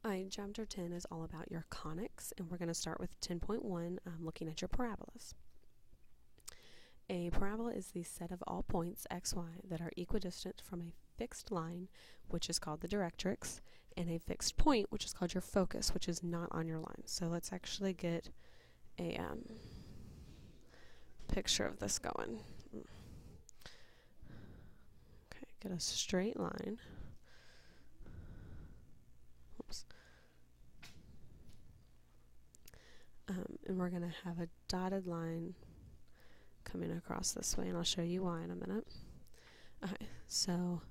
Hi, Chapter 10 is all about your conics, and we're going to start with 10.1, looking at your parabolas. A parabola is the set of all points xy that are equidistant from a fixed line, which is called the directrix, and a fixed point, which is called your focus, which is not on your line. So let's actually get a picture of this going. Okay, get a straight line. Oops. And we're going to have a dotted line coming across this way, and I'll show you why in a minute. Okay, so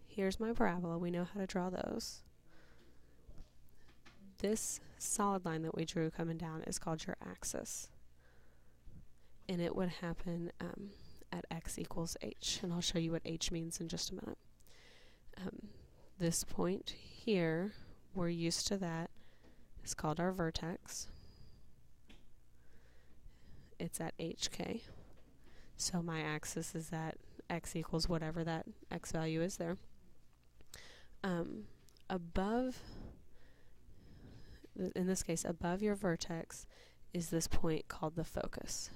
here's my parabola. We know how to draw those. This solid line that we drew coming down is called your axis, and it would happen at x equals h, and I'll show you what h means in just a minute. This point here, we're used to that, is called our vertex. It's at hk. So my axis is at x equals whatever that x value is there. Above, in this case, above your vertex is this point called the focus.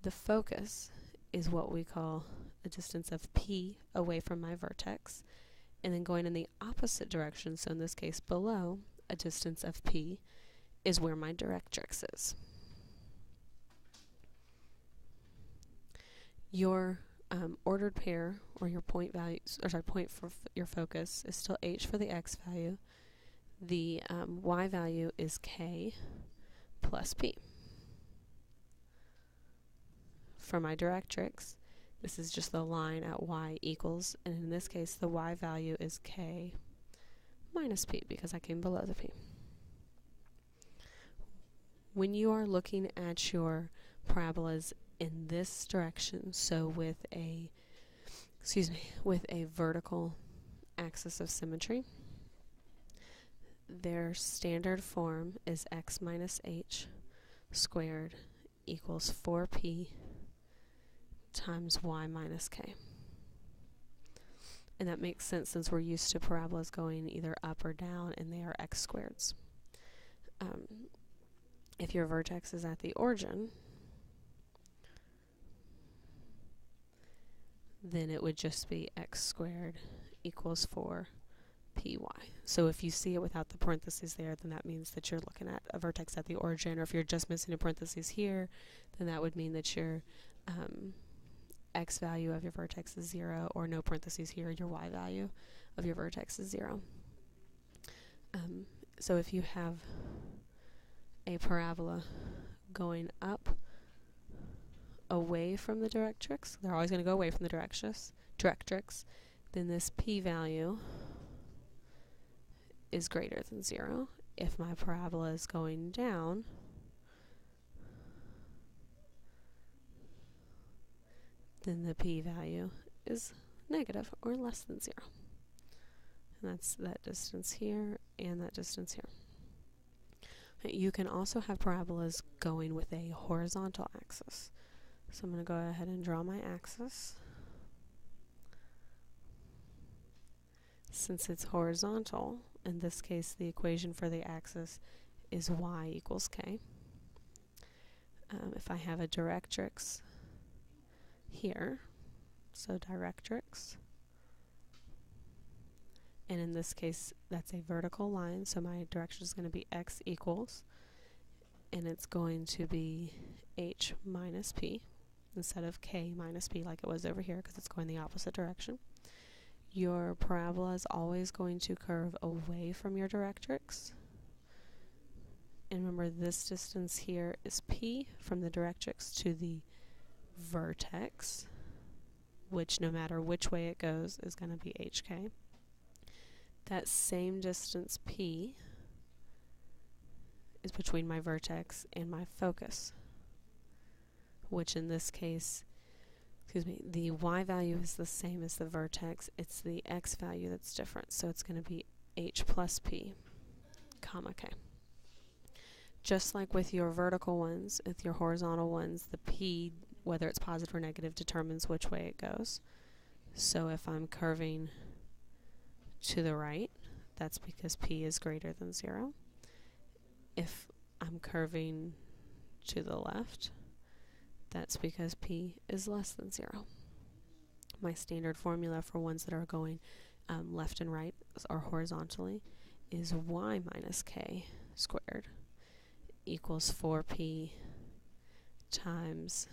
The focus is what we call a distance of p away from my vertex, and then going in the opposite direction, so in this case below, a distance of p is where my directrix is. Your ordered pair, or your point values, or sorry, point for your focus is still h for the x value. The y value is k plus p. For my directrix, this is just the line at y equals, and in this case the y value is k minus p because I came below the p. When you are looking at your parabolas in this direction, so with a vertical axis of symmetry, their standard form is x minus h squared equals 4p times y minus k. And that makes sense since we're used to parabolas going either up or down, and they are x squareds. If your vertex is at the origin, then it would just be x squared equals 4py. So if you see it without the parentheses there, then that means that you're looking at a vertex at the origin, or if you're just missing a parentheses here, then that would mean that your x value of your vertex is 0, or no parentheses here, your y value of your vertex is 0. So if you have a parabola going up away from the directrix, they're always going to go away from the directrix, then this p value is greater than 0. If my parabola is going down, then the p value is negative or less than 0. And that's that distance here and that distance here. You can also have parabolas going with a horizontal axis. So I'm going to go ahead and draw my axis. Since it's horizontal, in this case the equation for the axis is y equals k. If I have a directrix here, so directrix, and in this case that's a vertical line, so my direction is going to be x equals, and it's going to be h minus p instead of k minus p like it was over here because it's going the opposite direction. Your parabola is always going to curve away from your directrix. And remember, this distance here is p from the directrix to the vertex, which no matter which way it goes is going to be hk. That same distance p is between my vertex and my focus, which in this case, the y value is the same as the vertex. It's the x value that's different, so it's going to be h plus p, comma k. Just like with your vertical ones, with your horizontal ones, the p, whether it's positive or negative, determines which way it goes. So if I'm curving to the right, that's because p is greater than 0. If I'm curving to the left, that's because p is less than 0. My standard formula for ones that are going left and right or horizontally is y minus k squared equals 4p times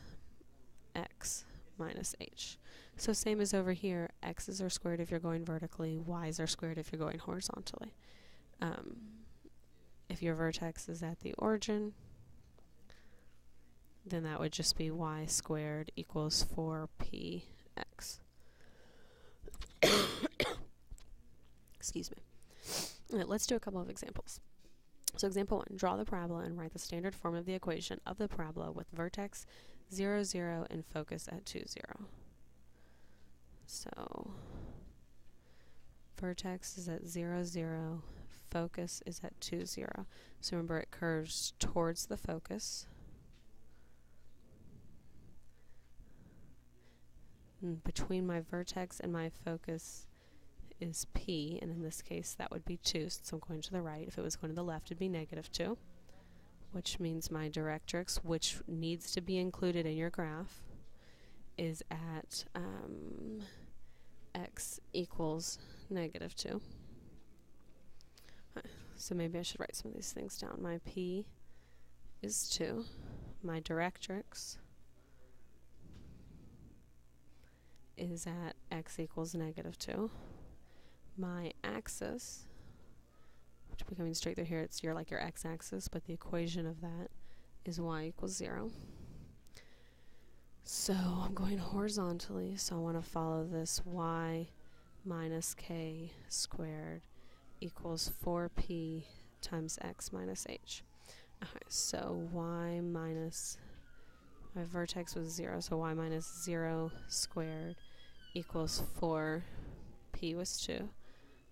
x minus h. So same as over here, x's are squared if you're going vertically, y's are squared if you're going horizontally. If your vertex is at the origin, then that would just be y squared equals 4px. Excuse me. All right, let's do a couple of examples. So example 1, draw the parabola and write the standard form of the equation of the parabola with vertex 0, 0 and focus at 2, 0. So vertex is at 0, 0, focus is at 2, 0. So remember, it curves towards the focus. And between my vertex and my focus is p, and in this case that would be 2 since I'm going to the right. If it was going to the left, it'd be -2, which means my directrix, which needs to be included in your graph, is at x equals -2. So maybe I should write some of these things down. My p is 2. My directrix is at x equals -2. My axis, which will be coming straight through here, it's your x-axis, but the equation of that is y equals 0. So I'm going horizontally, so I want to follow this y minus k squared equals 4p times x minus h. Okay, so y minus, my vertex was 0, so y minus 0 squared equals 4, p was 2,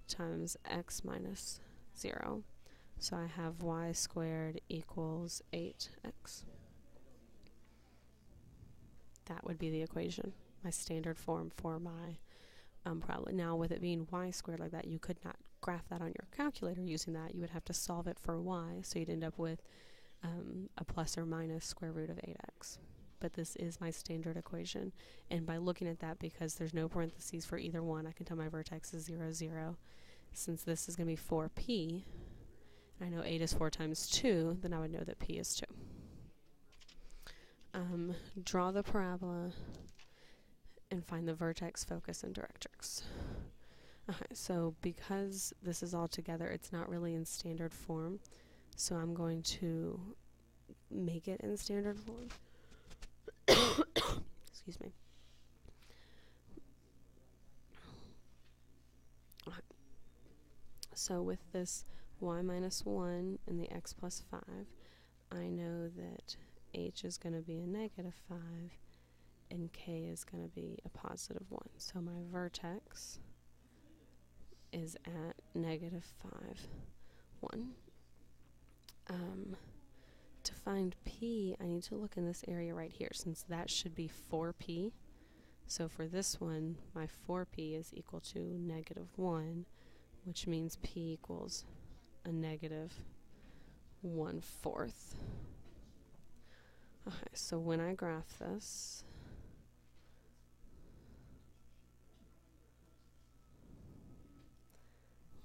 times x minus 0. So I have y squared equals 8x. That would be the equation, my standard form for my problem. Now with it being y squared like that, you could not graph that on your calculator using that. You would have to solve it for y, so you'd end up with a plus or minus square root of 8x. But this is my standard equation, and by looking at that, because there's no parentheses for either one, I can tell my vertex is 0, 0. Since this is going to be 4p, and I know 8 is 4 times 2, then I would know that p is 2. Draw the parabola and find the vertex, focus, and directrix. Okay, so because this is all together, it's not really in standard form, so I'm going to make it in standard form. Excuse me. Okay. So with this y minus 1 and the x plus 5, I know that h is going to be a -5 and k is going to be a +1. So my vertex is at -5, 1. To find p, I need to look in this area right here, since that should be 4p. So for this one, my 4p is equal to -1, which means p equals a -1/4. Okay, so when I graph this,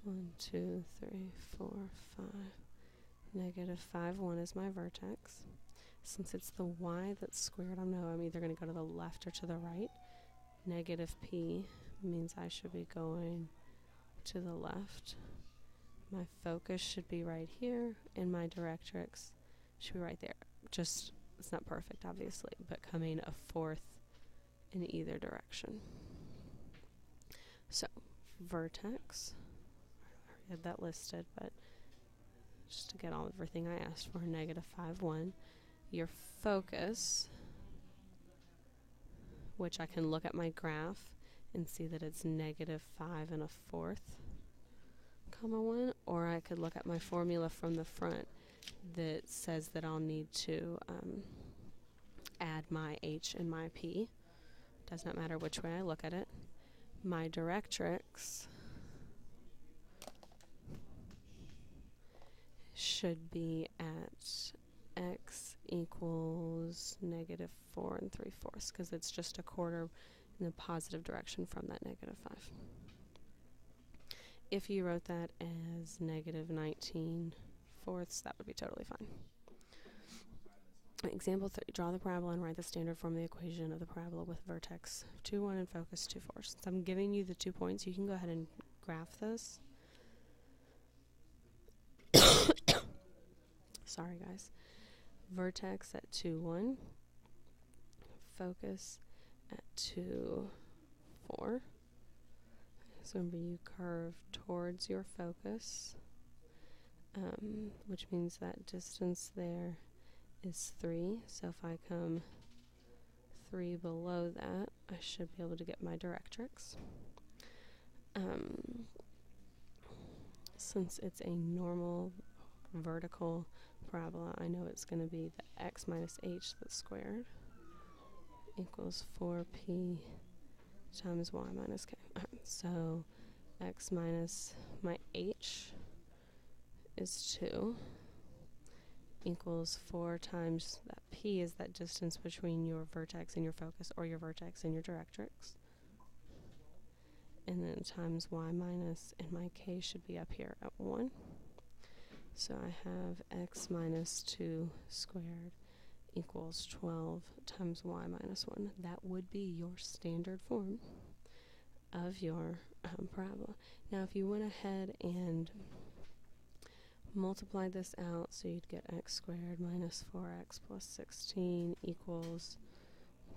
-1, 2, 3, 4, 5, -5, 1 is my vertex. Since it's the y that's squared, I know I'm either going to go to the left or to the right. -p means I should be going to the left. My focus should be right here, and my directrix should be right there. Just, it's not perfect, obviously, but coming a 4th in either direction. So, vertex, I already had that listed, but just to get everything I asked for, -5, 1. Your focus, which I can look at my graph and see that it's -5 and a 4th, comma 1, or I could look at my formula from the front that says that I'll need to add my h and my p. Does not matter which way I look at it. My directrix should be at x equals negative 4 3/4 because it's just a quarter in the positive direction from that negative 5. If you wrote that as negative 19/4, that would be totally fine. Example 3. Draw the parabola and write the standard form of the equation of the parabola with vertex 2, 1 and focus 2, 4. Since I'm giving you the 2 points, you can go ahead and graph this. Sorry, guys. Vertex at 2, 1. Focus at 2, 4. So remember, you curve towards your focus, which means that distance there is 3. So if I come 3 below that, I should be able to get my directrix. Since it's a normal vertical parabola, I know it's going to be the x minus h that's squared equals 4p times y minus k. So x minus my h is 2 equals 4 times that p is that distance between your vertex and your focus, or your vertex and your directrix. And then times y minus, and my k should be up here at 1. So I have x minus 2 squared equals 12 times y minus 1. That would be your standard form of your parabola. Now if you went ahead and multiply this out, so you'd get x squared minus 4x plus 16 equals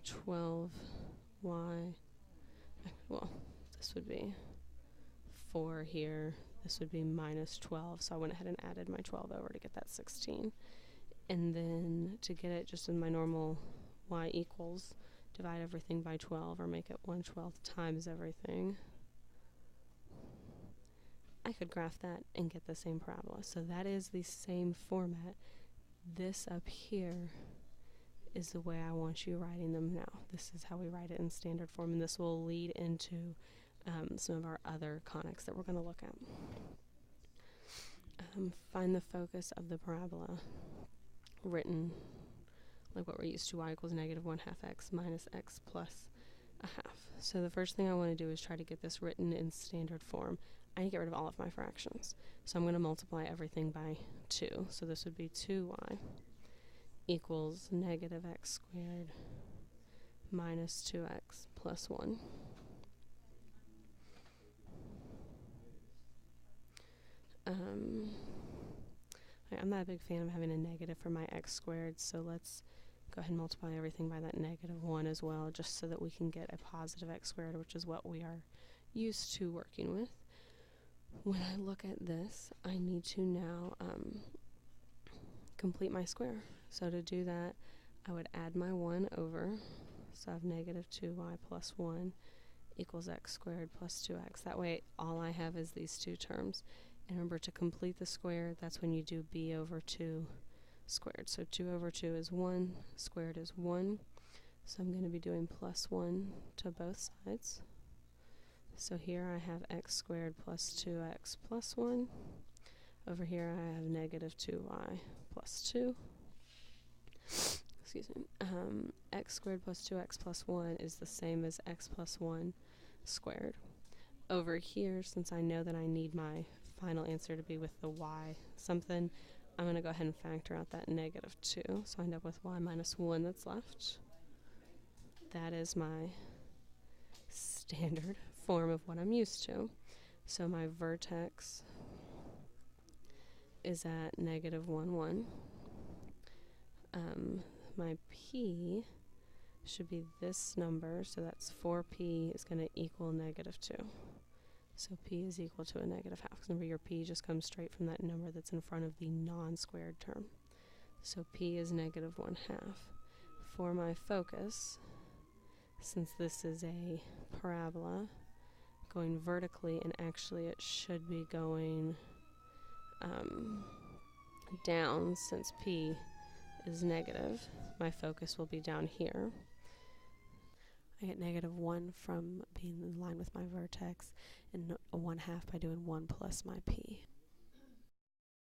12y. Well, this would be 4 here. This would be minus 12. So I went ahead and added my 12 over to get that 16. And then to get it just in my normal y equals, divide everything by 12 or make it 1/12 times everything. I could graph that and get the same parabola. So that is the same format. This up here is the way I want you writing them now. This is how we write it in standard form, and this will lead into some of our other conics that we're going to look at. Find the focus of the parabola written like what we're used to, y equals negative 1/2 x minus x plus 1/2. So the first thing I want to do is try to get this written in standard form. I need to get rid of all of my fractions. So I'm going to multiply everything by 2. So this would be 2y equals negative x squared minus 2x plus 1. I'm not a big fan of having a negative for my x squared, so let's go ahead and multiply everything by that negative 1 as well, just so that we can get a positive x squared, which is what we are used to working with. When I look at this, I need to now complete my square. So to do that, I would add my 1 over, so I have negative 2y plus 1 equals x squared plus 2x. That way all I have is these two terms. And remember, to complete the square, that's when you do b over 2 squared. So 2 over 2 is 1, squared is 1. So I'm going to be doing plus 1 to both sides. So here I have x squared plus 2x plus 1. Over here I have negative 2y plus 2. Excuse me. X squared plus 2x plus 1 is the same as x plus 1 squared. Over here, since I know that I need my final answer to be with the y something, I'm going to go ahead and factor out that negative 2. So I end up with y minus 1 that's left. That is my standard form of what I'm used to. So my vertex is at negative 1, 1. My p should be this number, so that's 4p is going to equal negative 2. So p is equal to a negative half. Remember, your p just comes straight from that number that's in front of the non-squared term. So p is negative 1/2. For my focus, since this is a parabola going vertically, and actually it should be going down, since p is negative, my focus will be down here. I get negative 1 from being in line with my vertex, and a 1/2 by doing 1 plus my p.